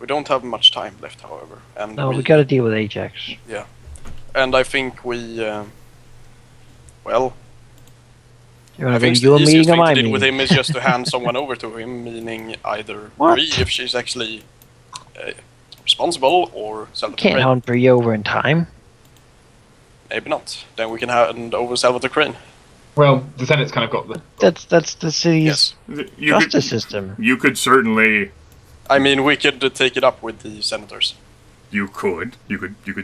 We don't have much time left, however. And No, we gotta deal with Ajax. Yeah. And I think we... well... I think the easiest thing to deal with him is just to hand someone over to him, meaning either Bree, if she's actually responsible, or Salvatore Can't Crane. hand Bree over in time. Maybe not. Then we can hand over Salvatore Crane. Well, the Senate's kind of got the... That's the city's justice system. You could certainly... I mean, we could take it up with the senators. You could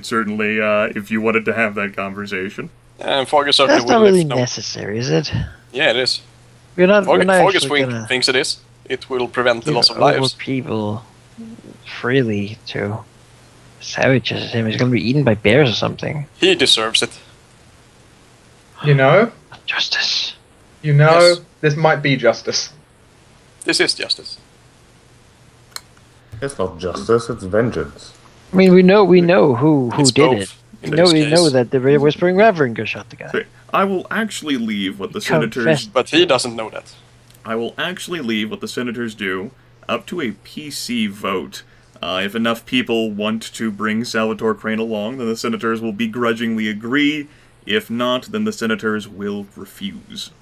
certainly, if you wanted to have that conversation. And Fargus certainly That's not will. really necessary, is it? Yeah, it is. We're not Fargus actually thinks it is. It will prevent the loss of over lives. people freely to savages. Him. He's gonna be eaten by bears or something. He deserves it. You know? Justice. You know, Yes. this might be justice. This is justice. It's not justice, it's vengeance. I mean, we know who It's did both, it. in We this know case. that the Whispering Reverend shot the guy. Okay, I will actually leave what the Confess. senators... But he doesn't know that. I will actually leave what the senators do up to a PC vote. If enough people want to bring Salvatore Crane along, then the senators will begrudgingly agree. If not, then the senators will refuse.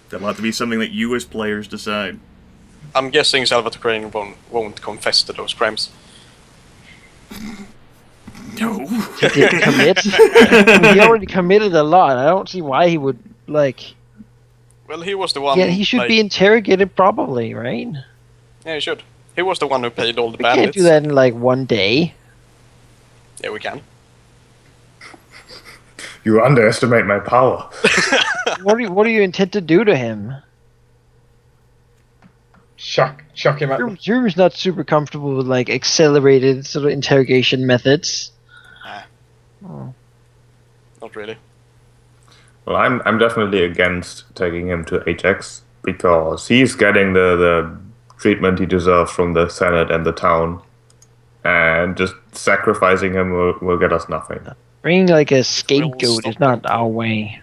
That'll have to be something that you as players decide. I'm guessing Salvatore Crane won't confess to those crimes. No. He did commit. I mean, he already committed a lot. I don't see why he would like. Well, he was the one... Yeah, he should like, be interrogated probably, right? Yeah, he should. He was the one who paid all the We bandits. can't do that in like one day. Yeah, we can. You underestimate my power. What do you intend to do to him? Chuck him out. Drew's not super comfortable with like accelerated sort of interrogation methods. Oh. Not really. Well, I'm definitely against taking him to HX because he's getting the treatment he deserves from the Senate and the town, and just sacrificing him will get us nothing. Bringing like a scapegoat stop is not our way.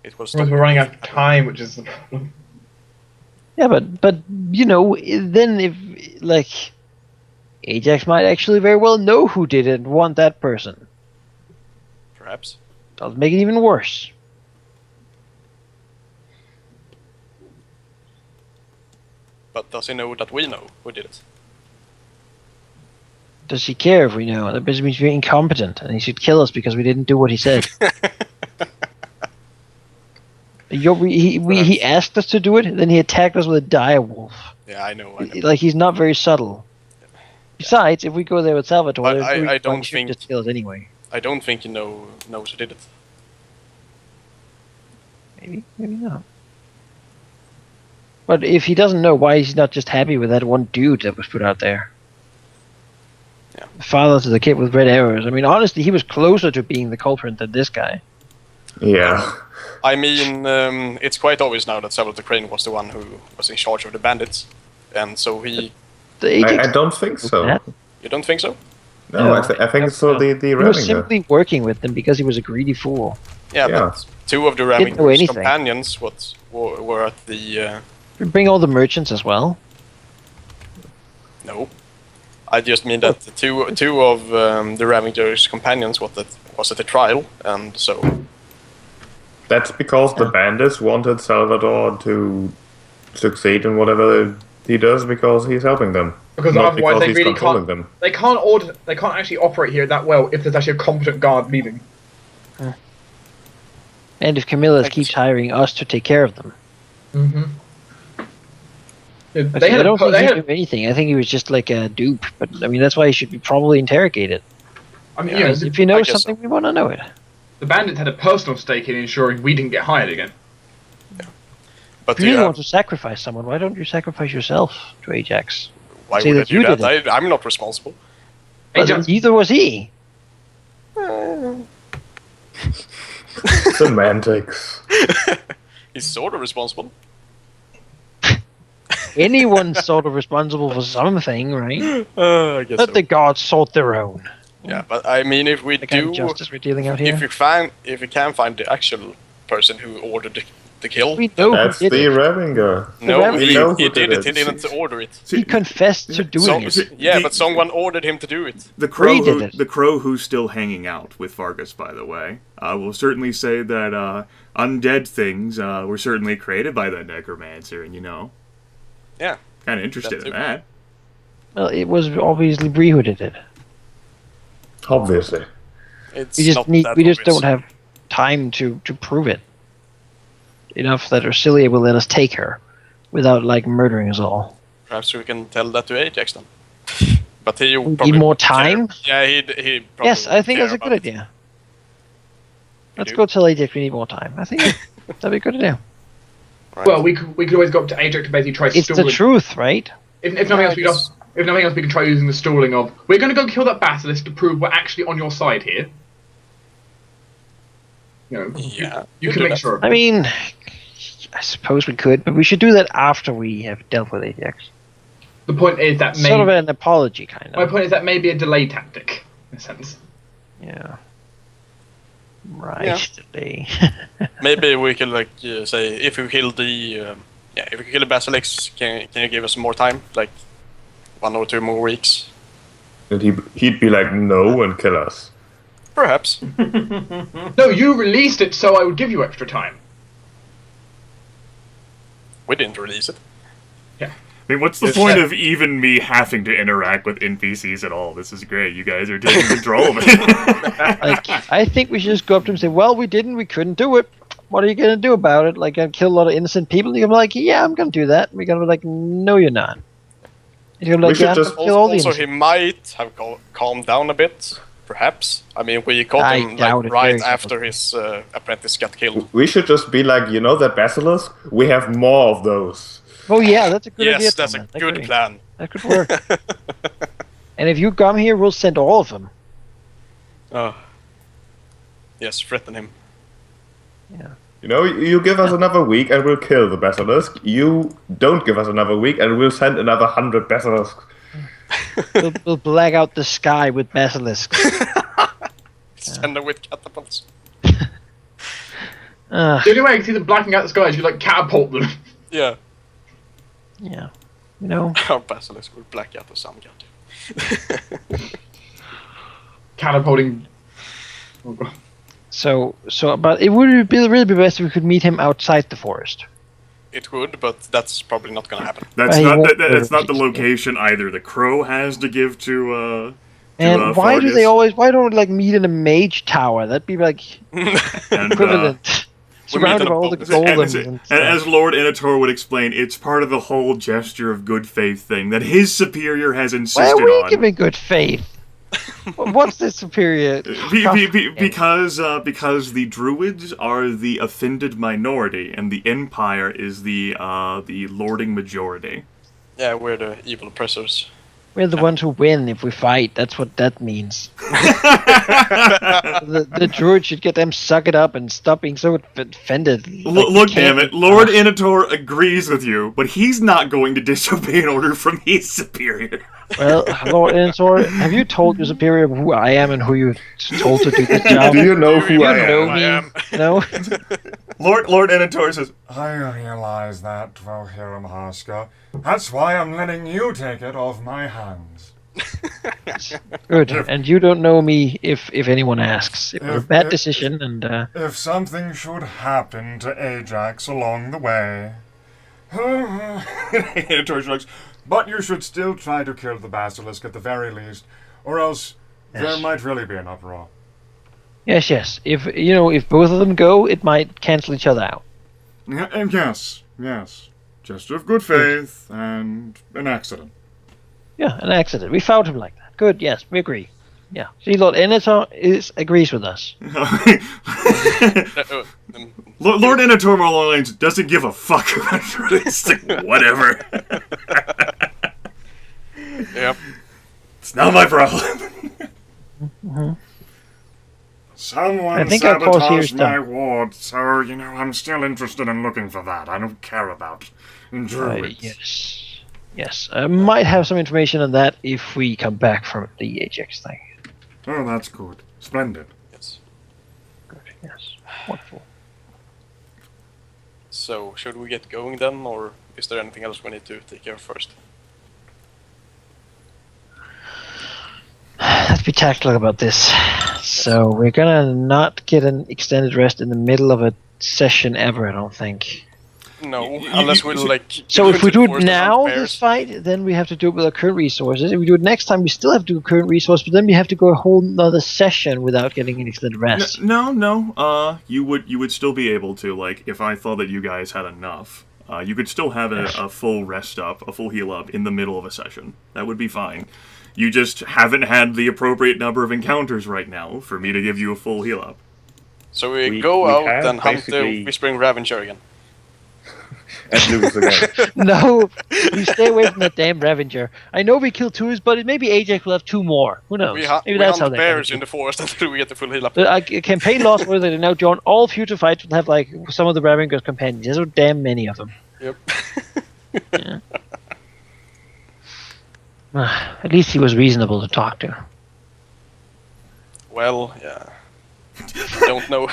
It was. We're running out of time, which is the problem. Yeah, but you know, then if like Ajax might actually very well know who did it and want that person. Perhaps. That'll make it even worse. But does he know that we know who did it? Does he care if we know? That basically means we're incompetent and he should kill us because we didn't do what he said. He asked us to do it, then he attacked us with a dire wolf. Yeah, I know. Like, he's not very subtle. Besides, if we go there with Salvatore, But I don't he think- just kill us anyway. I don't think he knows who did it. Maybe not. But if he doesn't know, why is he not just happy with that one dude that was put out there? Yeah. The father to the kid with red arrows. I mean, honestly, he was closer to being the culprit than this guy. Yeah. I mean, it's quite obvious now that Salvatore Crane was the one who was in charge of the bandits, and so he. I don't think so. That? You don't think so? No, I think it's for the He was Reminger. simply working with them because he was a greedy fool. Yeah, Yeah. but two of the Didn't know Raminger's anything. companions were at the. Bring all the merchants as well. No, I just mean that two of the Raminger's companions was at the trial, and so. That's because the bandits wanted Salvador to succeed in whatever he does because he's helping them. Because not otherwise because they he's really controlling can't. them. They can't actually operate here that well if there's actually a competent guard leading. And if Carmilla keeps hiring us to take care of them. Mm-hmm. Actually, I don't think he knew anything. I think he was just like a dupe. But I mean, that's why he should be probably interrogated. I mean, Yeah, If you know I guess something, we want to know it. the bandits had a personal stake in ensuring we didn't get hired again. But If you really want to sacrifice someone, why don't you sacrifice yourself to Ajax? why say would I that you do did that? I'm not responsible. But Ajax, neither was he. Semantics. He's sort of responsible. Anyone's sort of responsible for something, right? I guess Let so. the gods sort their own. Yeah, but I mean, if we The kind do, of justice we're dealing out if here. we can find the actual person who ordered the kill. We know That's who the did it. Revenga. No, We know he who did it. He it. didn't order it. He confessed to doing it. Yeah, but someone ordered him to do it. The crow, did it. the crow who's still hanging out with Fargus, by the way, will certainly say that undead things were certainly created by that necromancer, and Yeah. kind of interested in that. Well, it was obviously Bree who did it. Obviously. It's We just not need. that We just obvious. don't have time to prove it enough that Ursilia will let us take her without murdering us all. Perhaps we can tell that to Ajax then. But he We probably need more won't care. time? Yeah, he probably Yes, I think won't that's a care good about it. idea. Let's do? go tell Ajax we need more time. I think that'd be a good idea. Right. Well, we could always go up to Ajax and basically try It's stalling. the truth, right? If nothing else, if nothing else, we can try using the stalling of. We're going to go kill that basilisk to prove we're actually on your side here. Yeah, you could can do make that. sure. I mean, I suppose we could, but we should do that after we have dealt with Ajax. The point is that Sort of an apology, kind my of. point is that may be a delay tactic, in a sense. Yeah. Right. Yeah. Today. Maybe we could say if we kill the if we kill the basilisk, can you give us more time, like 1 or 2 more weeks? And he'd be like, no, and kill us. Perhaps. No, you released it, so I would give you extra time. We didn't release it. Yeah. I mean, what's the point of even me having to interact with NPCs at all? This is great. You guys are taking control of it. I think we should just go up to him and say, well, we couldn't do it. What are you going to do about it? Kill a lot of innocent people? And you're going to be like, yeah, I'm going to do that. And we're going to be like, no, you're not. You're going to be like, yeah, I'm going to kill all the Also, innocent. he might have calmed down a bit, perhaps. I mean, we caught I him doubt it right very after his apprentice got killed. We should just be like, that basilisk? We have more of those. Oh, yeah, that's a good idea. Yes, that's a Thomas. I good agree. plan. That could work. And if you come here, we'll send all of them. Yes, threaten him. Yeah. You give us another week and we'll kill the basilisk. You don't give us another week and we'll send another 100 basilisks. We'll black out the sky with basilisks. Send them with catapults. The only way I can see them blacking out the sky is you catapult them. Yeah. Yeah. Our basilisk will black out the sun god. Catapulting. Oh god. But it would really be best if we could meet him outside the forest. It would, but that's probably not gonna happen. That's He not won't that's not the murder location either. The crow has to give to And why do Fargus. they always? Why don't we meet in a mage tower? That'd be And, equivalent. Surrounded by all the golems and and stuff. as Lord Inator would explain, it's part of the whole gesture of good faith thing that his superior has Why insisted are we on. giving good faith? What's the superior? Because the Druids are the offended minority, and the Empire is the lording majority. Yeah, we're the evil oppressors. We're the ones who win if we fight. That's what that means. the Druid should get them suck it up and stop being so offended. Look, damn it, Lord Inator agrees with you, but he's not going to disobey an order from his superior. Well, Lord Ensor, have you told your superior who I am and who you told to do the job? Do you know who I know am? me? No? Lord Inator says, I realize that, Dwohurim Harsca. That's why I'm letting you take it off my hands. Good. And you don't know me if anyone asks. It was a bad decision and... If something should happen to Ajax along the way... Inator shrugs. But you should still try to kill the basilisk at the very least, or else there might really be an uproar. Yes. If both of them go, it might cancel each other out. Yes. Gesture of good faith and an accident. Yeah, an accident. We found him like that. Good, yes, we agree. Yeah. See, Lord Enitor agrees with us. Lord Inator Marlines doesn't give a fuck about Druids. Whatever. Yep. It's not my problem. Mm-hmm. Someone I think our course here is sabotaged my done. ward, so, I'm still interested in looking for that. I don't care about Druids. Yes. I might have some information on that if we come back from the Ajax thing. Oh, that's good. Splendid. Yes. Good, yes. Wonderful. So, should we get going then, or is there anything else we need to take care of first? Let's be tactical about this. So we're gonna not get an extended rest in the middle of a session ever, I don't think. No, unless we like. So if we do it now, this fight, then we have to do it with our current resources. If we do it next time, we still have to do current resource, but then we have to go a whole another session without getting an extended rest. No. You would still be able to, like, if I thought that you guys had enough. You could still have a full rest up, a full heal up in the middle of a session. That would be fine. You just haven't had the appropriate number of encounters right now for me to give you a full heal up. So we go out and hunt the Whispering Ravager again. And lose again. No, we stay away from that damn Ravager. I know we killed 2, but maybe Ajax will have 2 more. Who knows? Maybe that's hunt bears in the forest until we get the full heal up. Campaign lost where they now join all future fights will have like some of the Ravager's companions. There's so damn many of them. Yep. Yeah. At least he was reasonable to talk to. Well, yeah. Don't know.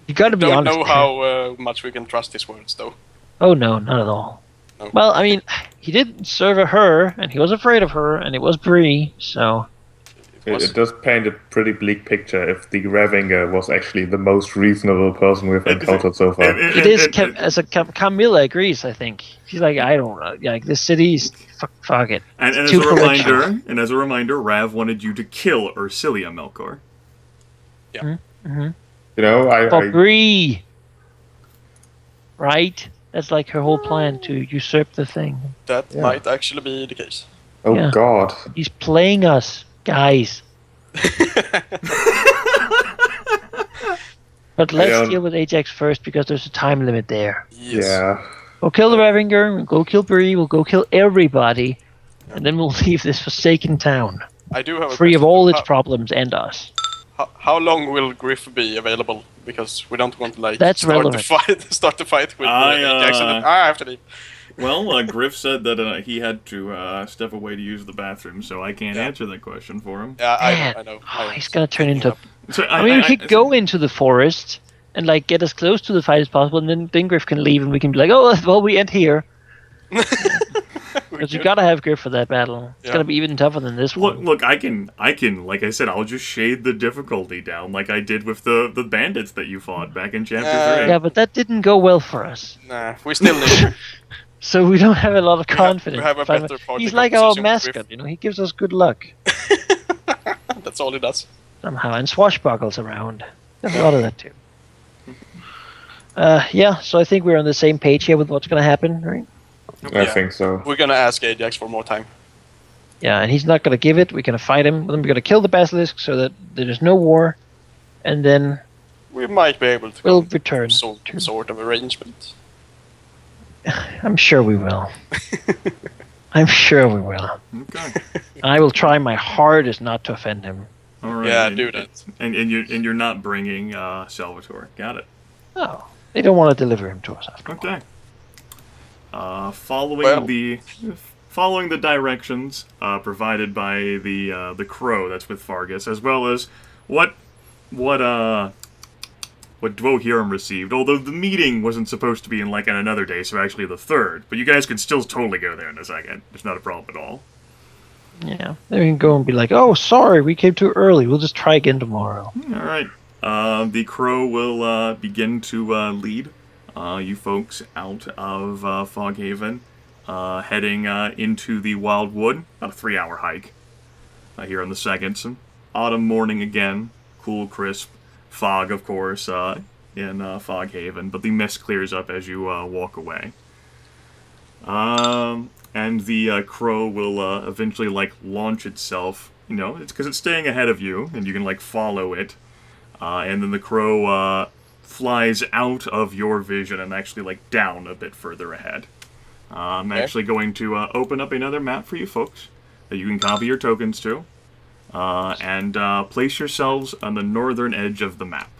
You got to be honest. Don't know how much we can trust his words, though. Oh no, not at all. No. Well, I mean, he did serve her, and he was afraid of her, and it was Bree, so... It does paint a pretty bleak picture if the Ravager was actually the most reasonable person we've encountered so far. It is, Carmilla agrees, I think. She's like, I don't know, like, this city's... Fuck it. And as a reminder, Rav wanted you to kill Ursilia Melkor. Yeah. Mm-hmm. You know, For Bree! Right? That's like her whole plan, to usurp the thing. That might actually be the case. Oh God. He's playing us, guys. But let's deal with Ajax first, because there's a time limit there. Yes. Yeah. We'll kill the Ravager, we'll go kill Bree, we'll go kill everybody, and then we'll leave this forsaken town. I do have a free of all its problems and us. How long will Gryph be available? Because we don't want to like start the fight with Ajax and then I have to leave. Well, Gryph said that he had to step away to use the bathroom, so I can't answer that question for him. Yeah, I know. He's gonna turn into... So, I mean, we could go into the forest and like get as close to the fight as possible, and then Gryph can leave and we can be like, oh, well, we end here. Because you gotta have Gryph for that battle. It's gonna be even tougher than this one. Look, I can, like I said, I'll just shade the difficulty down, like I did with the bandits that you fought back in Chapter 3. Yeah, but that didn't go well for us. Nah, we still need. So we don't have a lot of confidence. We have a better party. He's like our mascot, you know. He gives us good luck. That's all he does. Somehow, and swashbuckles around. There's a lot of that too. So I think we're on the same page here with what's gonna happen, right? I think so. We're gonna ask Ajax for more time. Yeah, and he's not gonna give it. We're gonna fight him. Then we're gonna kill the basilisk so that there's no war, and then we might be able to. We'll return. Sort of arrangement. I'm sure we will. I'm sure we will. Okay. I will try my hardest not to offend him. All right. Yeah, do that. And you're not bringing Salvatore. Got it. No, they don't want to deliver him to us. Okay. Following the directions provided by the crow that's with Fargus, as well as what Dwohurim received. Although the meeting wasn't supposed to be in like on another day, so actually the 3rd. But you guys could still totally go there in a second. It's not a problem at all. Yeah, then we can go and be like, "Oh, sorry, we came too early. We'll just try again tomorrow." All right. The crow will begin to lead you folks out of Foghaven, heading into the Wildwood. About a 3-hour hike here on the 2nd. Some autumn morning again, cool, crisp. Fog, of course, in Foghaven, but the mist clears up as you walk away. And the crow will eventually like launch itself. You know, it's because it's staying ahead of you, and you can like follow it. And then the crow flies out of your vision and actually like down a bit further ahead. I'm actually going to open up another map for you folks that you can copy your tokens to. And place yourselves on the northern edge of the map.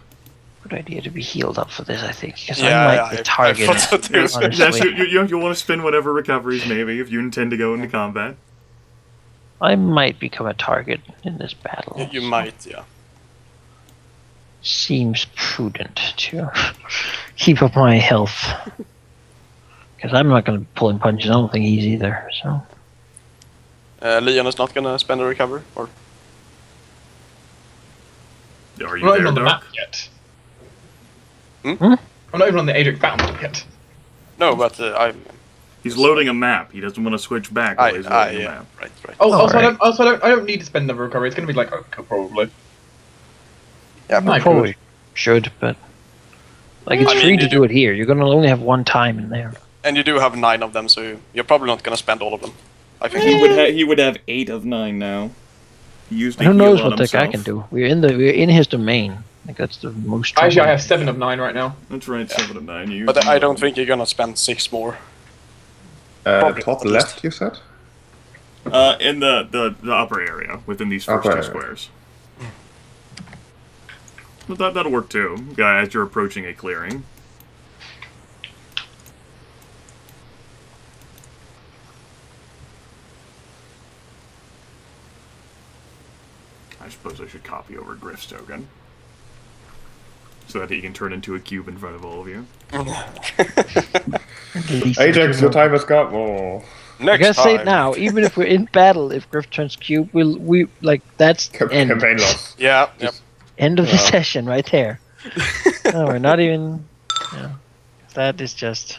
Good idea to be healed up for this, I think. Because I might be targeted. Yes, you want to spend whatever recoveries, maybe, if you intend to go into combat. I might become a target in this battle. You might, yeah. Seems prudent to keep up my health. Because I'm not going to be pulling punches. I don't think he's either. So. Leon is not going to spend a recover, or? Are you I'm not there, even on the Doc? map yet. Hmm? I'm not even on the Adric battle map yet. No, but I'm. He's loading a map. He doesn't want to switch back while he's loading a yeah, map. right. Oh, Alright. I don't need to spend another recovery. It's going to be like Oka, probably. Yeah, My Probably good. should, but like it's I mean, free you to do it here. You're going to only have one time in there. And you do have 9 of them, so you're probably not going to spend all of them. I think. He would have 8 of 9 now. He used a Who heal knows on what that guy himself. can do? We're in his domain. Like that's the most. Actually, I trouble. have 7 of 9 right now. That's right, 7 of 9. You But used I a don't heal. think you're going to spend 6 more. Probably, Top at least. left, you said? In the upper area, within these first Upper 2 area. squares. But that'll work too, as you're approaching a clearing. I suppose I should copy over Gryph's token. So that he can turn into a cube in front of all of you. Ajax, your time has come. Oh. I Next gotta say time. it now. Even if we're in battle, if Gryph turns cube, we like that's end Campaign loss. Yeah, yep. end of the session right there. No, we're not even. That is just.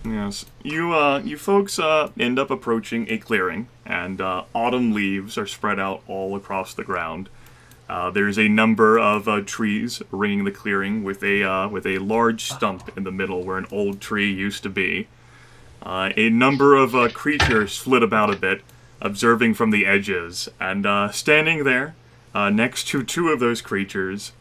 Yes, you folks end up approaching a clearing, and autumn leaves are spread out all across the ground. There's a number of trees ringing the clearing with a large stump in the middle where an old tree used to be. A number of creatures flit about a bit, observing from the edges, and standing there, next to 2 of those creatures,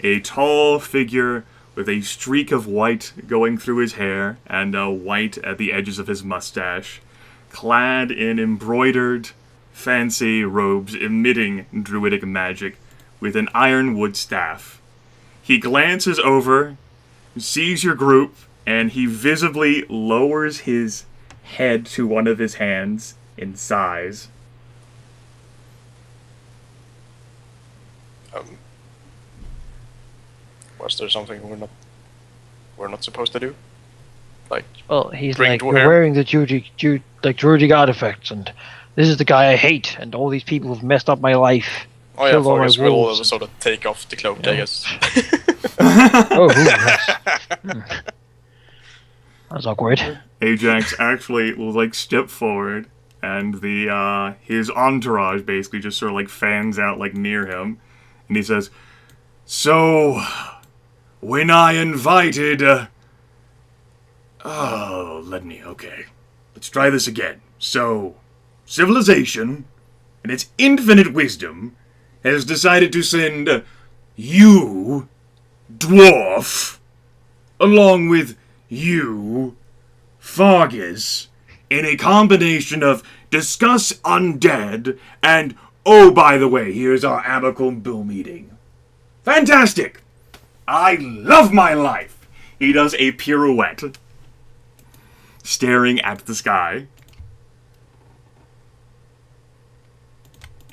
a tall figure with a streak of white going through his hair and white at the edges of his mustache, clad in embroidered, fancy robes emitting druidic magic, with an ironwood staff. He glances over, sees your group, and he visibly lowers his head to one of his hands in size. Was there something we're not supposed to do? Like, Well, he's Bring like, Dwohurim. you're wearing the druidic artifacts, and this is the guy I hate, and all these people have messed up my life. oh yeah, Killed all my Fargus will wolves. sort of take off the cloak, I guess. Oh, yes. That's awkward. Ajax actually will step forward, and the his entourage basically just sort of fans out near him, and he says, "So, when I invited, okay, let's try this again. So, civilization, in its infinite wisdom, has decided to send you, Dwarf, along with you, Fargus, in a combination of discuss undead and, oh, by the way, here's our amicable meeting. Fantastic! I love my life!" He does a pirouette, staring at the sky.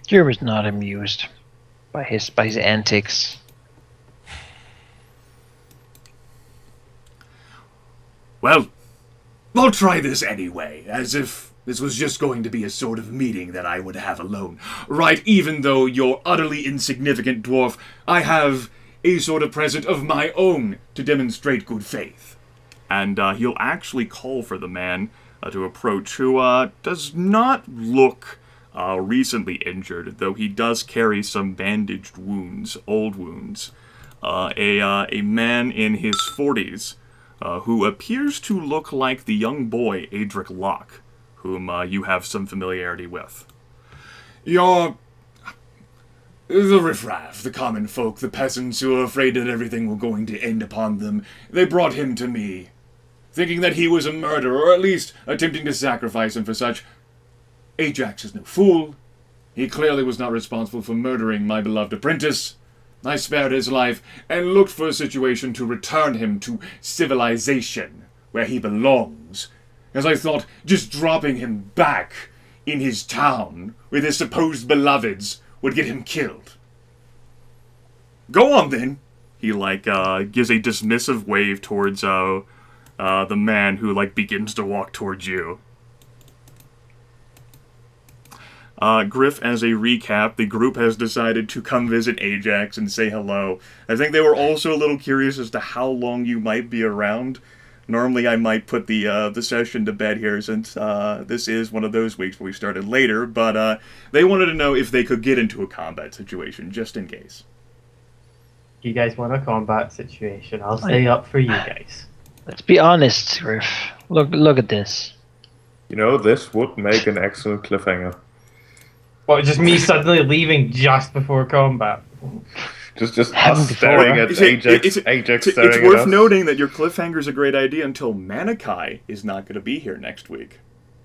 Jeremy's not amused by his antics. Well, I'll try this anyway, as if this was just going to be a sort of meeting that I would have alone. Right, even though you're utterly insignificant, dwarf, I have a sort of present of my own to demonstrate good faith. And he'll actually call for the man to approach, who does not look recently injured, though he does carry some bandaged wounds, old wounds. A man in his 40s, who appears to look like the young boy Adric Locke, whom you have some familiarity with. You're the riffraff, the common folk, the peasants who are afraid that everything was going to end upon them. They brought him to me, thinking that he was a murderer, or at least attempting to sacrifice him for such. Ajax is no fool. He clearly was not responsible for murdering my beloved apprentice. I spared his life and looked for a situation to return him to civilization, where he belongs, as I thought just dropping him back in his town with his supposed beloveds would get him killed. Go on then. He gives a dismissive wave towards the man who, like, begins to walk towards you. Gryph, as a recap, the group has decided to come visit Ajax and say hello. I think they were also a little curious as to how long you might be around. Normally I might put the session to bed here since this is one of those weeks where we started later, but they wanted to know if they could get into a combat situation, just in case. You guys want a combat situation? I'll stay up for you guys. Let's be honest, Gryph. Look at this. You know, this would make an excellent cliffhanger. What, just me suddenly leaving just before combat? Just us staring at Ajax staring at us. It's worth noting that your cliffhanger's a great idea until Manaki is not going to be here next week.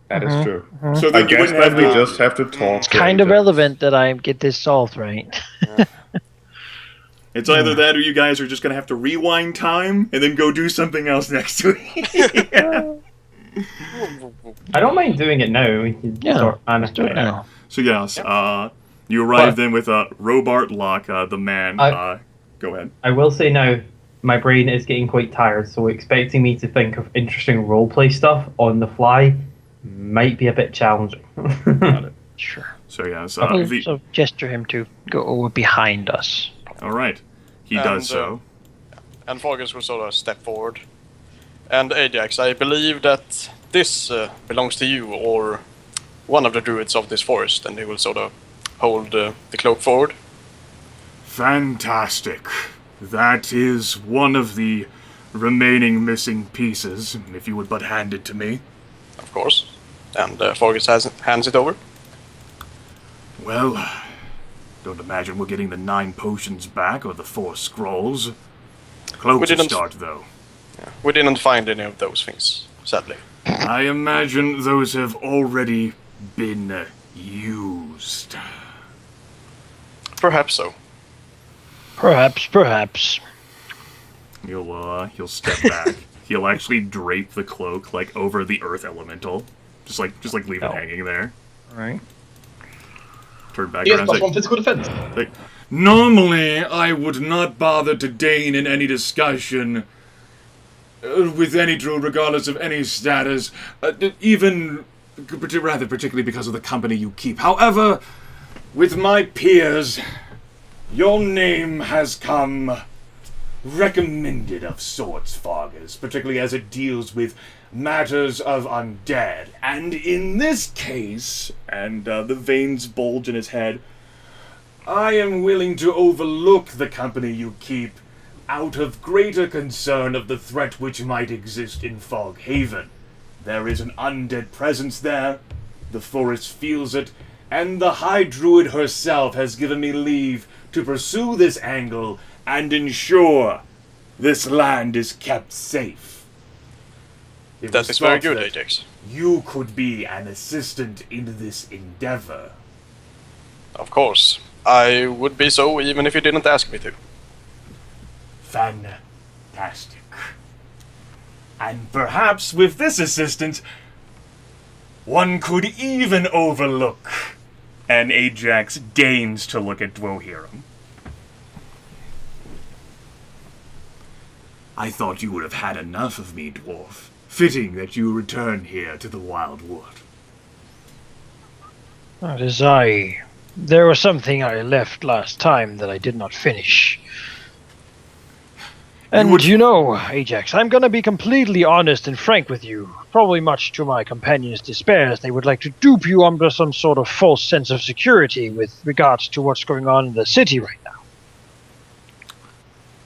That is true. So I guess that we just have to talk. It's kind of relevant that I get this solved right. It's either that or you guys are just going to have to rewind time and then go do something else next week. I don't mind doing it now. We can start do it now. So yes, you arrive then with Robart Locke, the man. Go ahead. I will say now, my brain is getting quite tired, so expecting me to think of interesting roleplay stuff on the fly might be a bit challenging. Got it. Sure. So yes, so gesture him to go over behind us. All right, he does so. And Fargus will sort of step forward. And Ajax, I believe that this belongs to you or one of the druids of this forest, and he will sort of hold the cloak forward. Fantastic. That is one of the remaining missing pieces, if you would but hand it to me. Of course. And Fargus hands it over. Well, don't imagine we're getting the 9 potions back or the 4 scrolls. Cloak's a start, though. Yeah, we didn't find any of those things, sadly. I imagine those have already been used. Perhaps so. Perhaps. He'll step back. He'll actually drape the cloak like over the earth elemental, just like leave it hanging there. All right. Turn back Yes, around. plus 1 physical defense. Normally, I would not bother to deign in any discussion with any druid, regardless of any status, particularly because of the company you keep. However, with my peers, your name has come recommended of sorts, Fargus, particularly as it deals with matters of undead. And in this case, and the veins bulge in his head, I am willing to overlook the company you keep out of greater concern of the threat which might exist in Foghaven. There is an undead presence there, the forest feels it, and the High Druid herself has given me leave to pursue this angle and ensure this land is kept safe. That is very good, Ajax. You could be an assistant in this endeavor. Of course. I would be so even if you didn't ask me to. Fantastic. And perhaps with this assistance, one could even overlook. And Ajax deigns to look at Dwohurim. I thought you would have had enough of me, Dwarf. Fitting that you return here to the Wildwood. That is I. There was something I left last time that I did not finish. And you know, Ajax, I'm gonna be completely honest and frank with you. Probably much to my companions' despair, as they would like to dupe you under some sort of false sense of security with regards to what's going on in the city right now.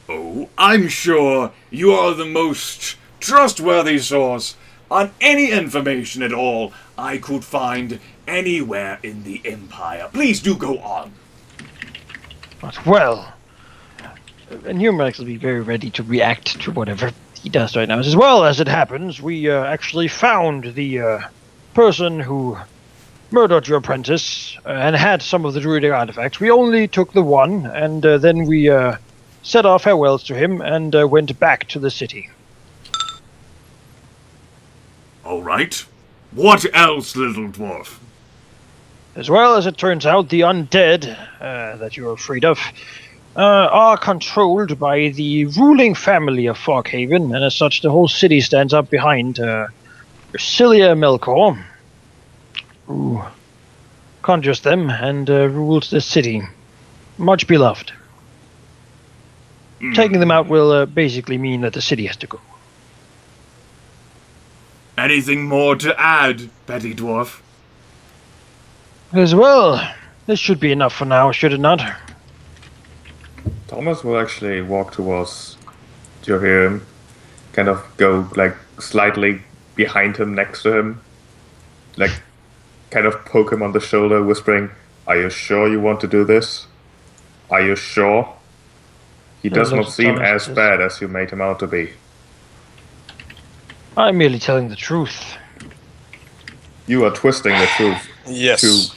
Oh, I'm sure you are the most trustworthy source on any information at all I could find anywhere in the Empire. Please do go on. But, well, and Humrax will be very ready to react to whatever he does right now. As well as it happens, we actually found the person who murdered your apprentice and had some of the druidic artifacts. We only took the one, and then we said our farewells to him and went back to the city. All right. What else, little dwarf? As well as it turns out, the undead that you are afraid of are controlled by the ruling family of Foghaven, and as such, the whole city stands up behind Ursilia Melkor, who conjures them and rules the city. Much beloved. Taking them out will basically mean that the city has to go. Anything more to add, Petty Dwarf? As well, this should be enough for now, should it not? Thomas will actually walk towards Dwohurim, kind of go like slightly behind him, next to him, like kind of poke him on the shoulder, whispering, "Are you sure you want to do this? Are you sure? He does not seem as bad as you made him out to be." I'm merely telling the truth. You are twisting the truth. Yes.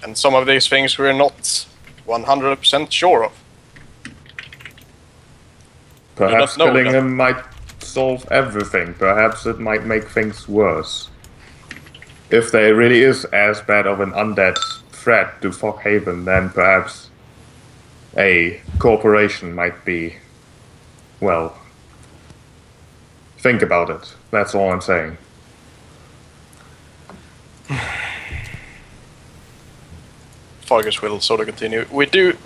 And some of these things we're not 100% sure of. Perhaps killing him might solve everything. Perhaps it might make things worse. If there really is as bad of an undead threat to Foghaven, then perhaps a corporation might be, well, think about it. That's all I'm saying. Fargus will sort of continue. We did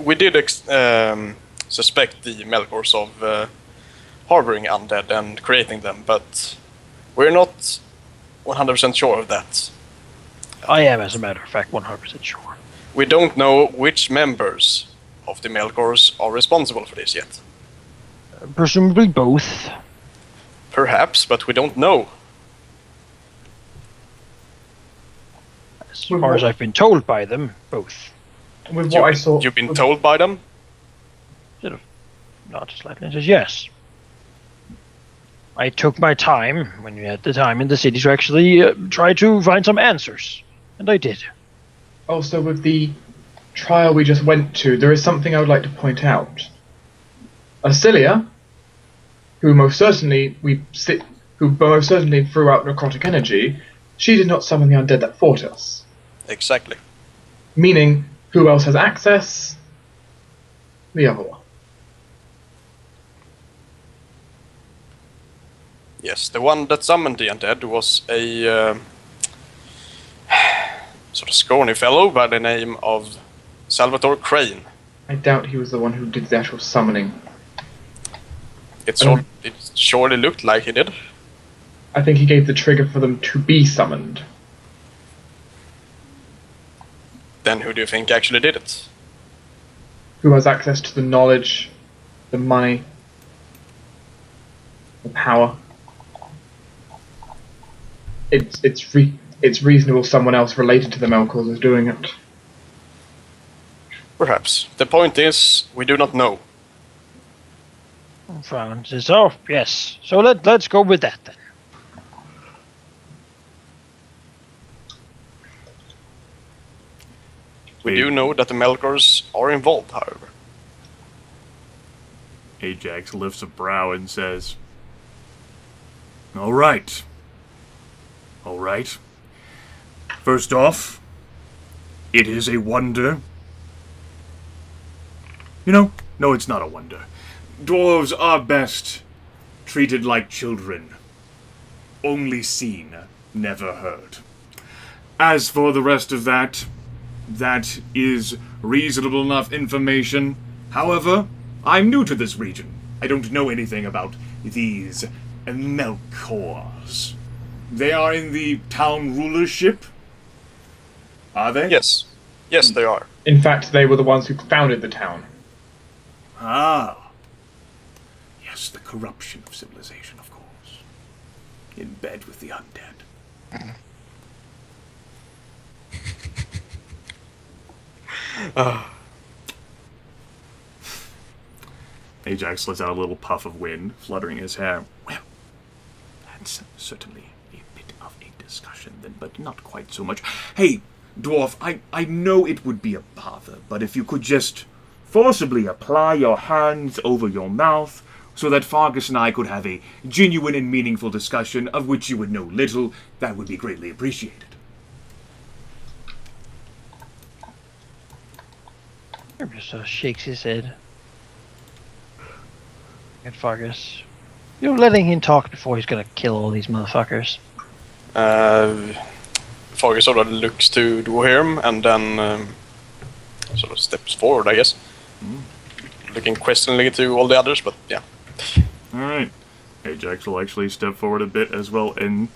suspect the Melkors of harboring undead and creating them, but we're not 100% sure of that. I am, as a matter of fact, 100% sure. We don't know which members of the Melkors are responsible for this yet. Presumably both. Perhaps, but we don't know. As far as I've been told by them, both. With what I saw, You've been told by them? Sort of nods slightly and says, yes. I took my time, when we had the time in the city, to actually try to find some answers. And I did. Also, with the trial we just went to, there is something I would like to point out. Ursilia, who most certainly threw out necrotic energy, she did not summon the undead that fought us. Exactly. Meaning, who else has access? The other one. Yes, the one that summoned the undead was a sort of scrawny fellow by the name of Salvatore Crane. I doubt he was the one who did the actual summoning. It surely looked like he did. I think he gave the trigger for them to be summoned. Then who do you think actually did it? Who has access to the knowledge, the money, the power? It's reasonable someone else related to the Melkors is doing it. Perhaps. The point is, we do not know. Frown says, oh, yes. So let's go with that then. We do know that the Melkors are involved, however. Ajax lifts a brow and says, All right. First off, it is a wonder. No, it's not a wonder. Dwarves are best treated like children. Only seen, never heard. As for the rest of that is reasonable enough information. However, I'm new to this region. I don't know anything about these Melkors. They are in the town rulership? Are they? Yes, they are. In fact, they were the ones who founded the town. Ah. Yes, the corruption of civilization, of course. In bed with the undead. Ajax lets out a little puff of wind, fluttering his hair. Well, that's certainly a bit of a discussion then, but not quite so much. Hey, Dwarf, I know it would be a bother, but if you could just forcibly apply your hands over your mouth so that Fargus and I could have a genuine and meaningful discussion of which you would know little, that would be greatly appreciated. Just shakes his head. At Fargus. You're letting him talk before he's gonna kill all these motherfuckers. Fargus sort of looks to Dwohurim and then sort of steps forward, I guess. Looking questioningly to all the others, but yeah. Alright. Ajax will actually step forward a bit as well and